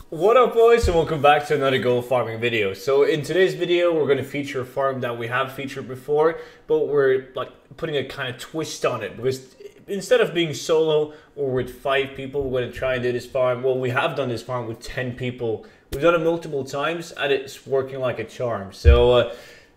What up, boys, and welcome back to another gold farming video. So in today's video, we're going to feature a farm that we have featured before, but we're like putting a kind of twist on it, because instead of being solo or with 5 people, we're going to try and do this farm. Well, we have done this farm with 10 people. We've done it multiple times, and it's working like a charm. So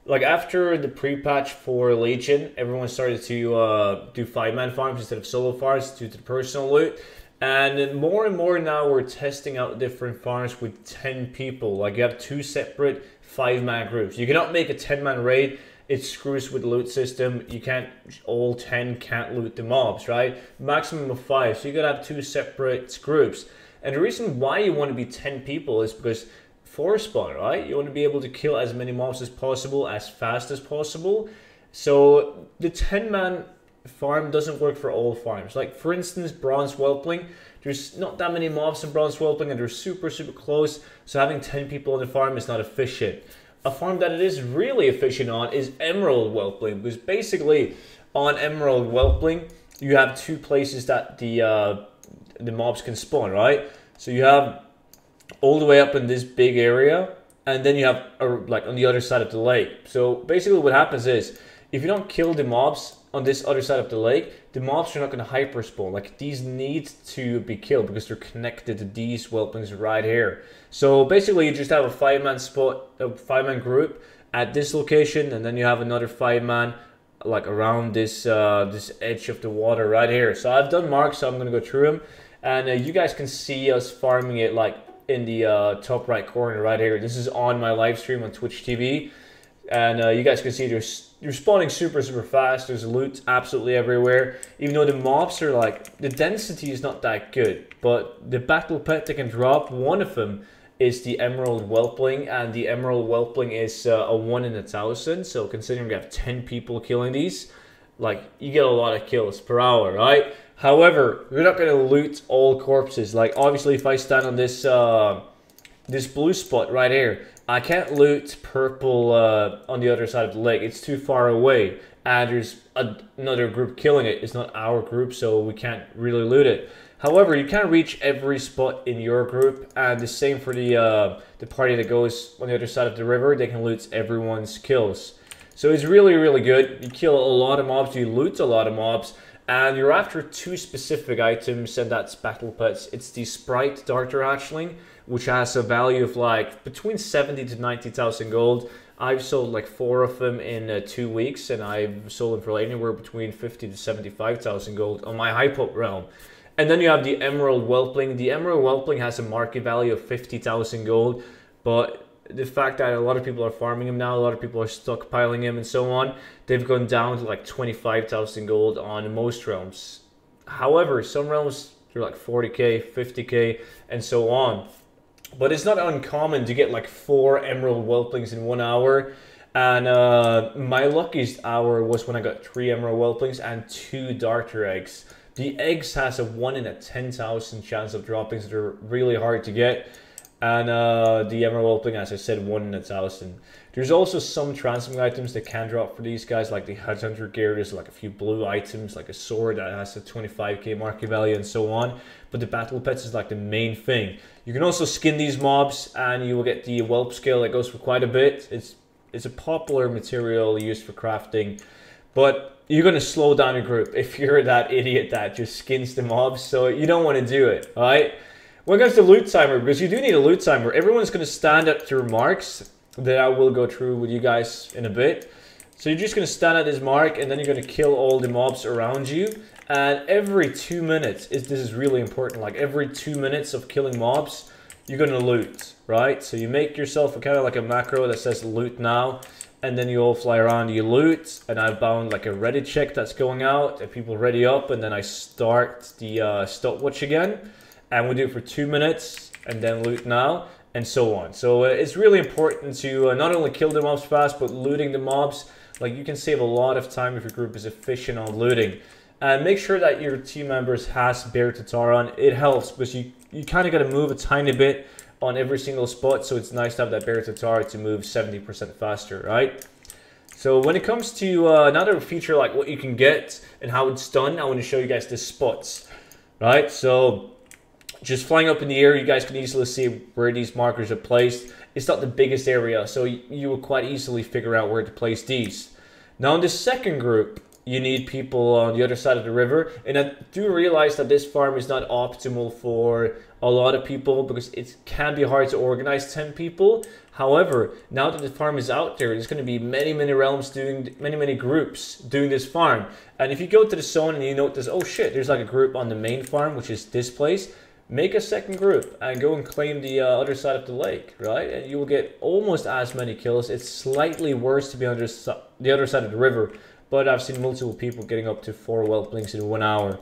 like after the pre-patch for Legion, everyone started to do 5-man farms instead of solo farms due to the personal loot. And more now we're testing out different farms with 10 people. Like you have 2 separate 5-man groups. You cannot make a 10-man raid. It screws with the loot system. You can't, all 10 can't loot the mobs, right? Maximum of 5. So you gotta have 2 separate groups. And the reason why you want to be 10 people is because for spawn, right? You want to be able to kill as many mobs as possible, as fast as possible. So the 10-man farm doesn't work for all farms. Like for instance, bronze whelpling, there's not that many mobs in bronze whelpling and they're super close, so having 10 people on the farm is not efficient. A farm that it is really efficient on is emerald whelpling, because basically on emerald whelpling you have 2 places that the mobs can spawn, right? So you have all the way up in this big area, and then you have like on the other side of the lake. So basically what happens is, if you don't kill the mobs on this other side of the lake, the mobs are not going to hyper spawn. Like these need to be killed because they're connected to these whelplings right here. So basically you just have a 5-man spot, a 5-man group at this location, and then you have another 5-man like around this this edge of the water right here. So I've done marks, so I'm going to go through them, and you guys can see us farming it like in the top right corner right here. This is on my live stream on Twitch TV. And you guys can see you're spawning super fast. There's loot absolutely everywhere. Even though the mobs are like, the density is not that good. But the battle pet they can drop, one of them is the emerald whelpling. And the emerald whelpling is a 1 in 1,000. So considering we have 10 people killing these, like you get a lot of kills per hour, right? However, we're not going to loot all corpses. Like obviously if I stand on this this blue spot right here, I can't loot purple on the other side of the lake. It's too far away, and there's another group killing it. It's not our group, so we can't really loot it. However, you can reach every spot in your group, and the same for the party that goes on the other side of the river. They can loot everyone's kills. So it's really good. You kill a lot of mobs, you loot a lot of mobs, and you're after 2 specific items, and that's battle pets. It's the Sprite Darter Hatchling, which has a value of like between 70 to 90,000 gold. I've sold like 4 of them in 2 weeks, and I've sold them for like anywhere between 50 to 75,000 gold on my hype up realm. And then you have the emerald whelpling. The emerald whelpling has a market value of 50,000 gold, but the fact that a lot of people are farming him now, a lot of people are stockpiling him and so on, they've gone down to like 25,000 gold on most realms. However, some realms they're like 40k, 50k, and so on. But it's not uncommon to get like 4 emerald whelplings in 1 hour. And my luckiest hour was when I got 3 emerald whelplings and 2 darter eggs. The eggs has a 1 in 10,000 chance of dropping, so they're really hard to get. And the emerald whelpling, as I said, 1 in 1,000. There's also some transmog items that can drop for these guys, like the headhunter gear. There's like a few blue items, like a sword that has a 25k market value and so on. But the battle pets is like the main thing. You can also skin these mobs, and you will get the whelp scale that goes for quite a bit. It's a popular material used for crafting, but you're gonna slow down a group if you're that idiot that just skins the mobs. So you don't want to do it, all right? When it comes to loot timer, because you do need a loot timer, everyone's going to stand at their marks that I will go through with you guys in a bit. So you're just going to stand at this mark, and then you're going to kill all the mobs around you. And every 2 minutes, this is really important, like every 2 minutes of killing mobs, you're going to loot, right? So you make yourself a kind of like a macro that says loot now, and then you all fly around, you loot, and I've bound like a ready check that's going out, and people ready up, and then I start the stopwatch again. And we do it for 2 minutes, and then loot now, and so on. So it's really important to not only kill the mobs fast, but looting the mobs. Like you can save a lot of time if your group is efficient on looting. And make sure that your team members has Bear Tatar on. It helps, because you kind of got to move a tiny bit on every single spot. So it's nice to have that Bear Tatar to move 70% faster, right? So when it comes to another feature, like what you can get and how it's done, I want to show you guys the spots, right? So just flying up in the air, you guys can easily see where these markers are placed. It's not the biggest area, so you will quite easily figure out where to place these. Now in the second group, you need people on the other side of the river, and I do realize that this farm is not optimal for a lot of people because it can be hard to organize 10 people. However, now that the farm is out there, there's going to be many realms doing many groups doing this farm. And if you go to the zone and you notice, oh shit, there's like a group on the main farm, which is this place, make a second group and go and claim the other side of the lake, right? And you will get almost as many kills. It's slightly worse to be on the other side of the river, but I've seen multiple people getting up to 4 wealth blinks in 1 hour.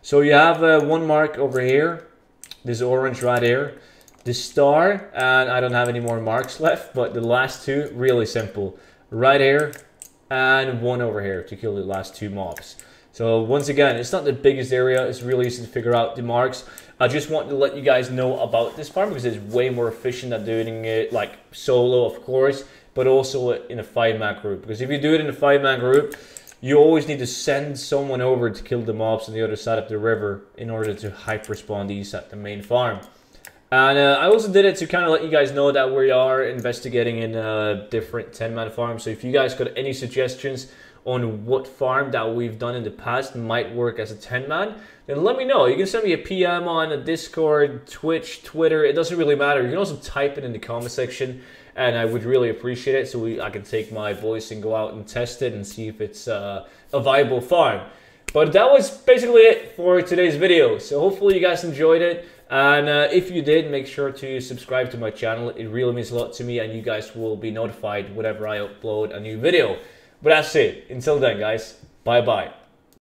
So you have one mark over here, this orange right here, the star, and I don't have any more marks left, but the last two, really simple. Right here, and one over here to kill the last 2 mobs. So once again, it's not the biggest area, it's really easy to figure out the marks. I just want to let you guys know about this farm because it's way more efficient than doing it like solo, of course, but also in a 5-man group. Because if you do it in a 5-man group, you always need to send someone over to kill the mobs on the other side of the river in order to hyper spawn these at the main farm. And I also did it to kind of let you guys know that we are investigating in different 10-man farms. So if you guys got any suggestions on what farm that we've done in the past might work as a 10-man, then let me know. You can send me a PM on a Discord, Twitch, Twitter. It doesn't really matter. You can also type it in the comment section, and I would really appreciate it so I can take my voice and go out and test it and see if it's a viable farm. But that was basically it for today's video. So hopefully you guys enjoyed it. And if you did, make sure to subscribe to my channel. It really means a lot to me, and you guys will be notified whenever I upload a new video. But that's it. Until then, guys, bye-bye.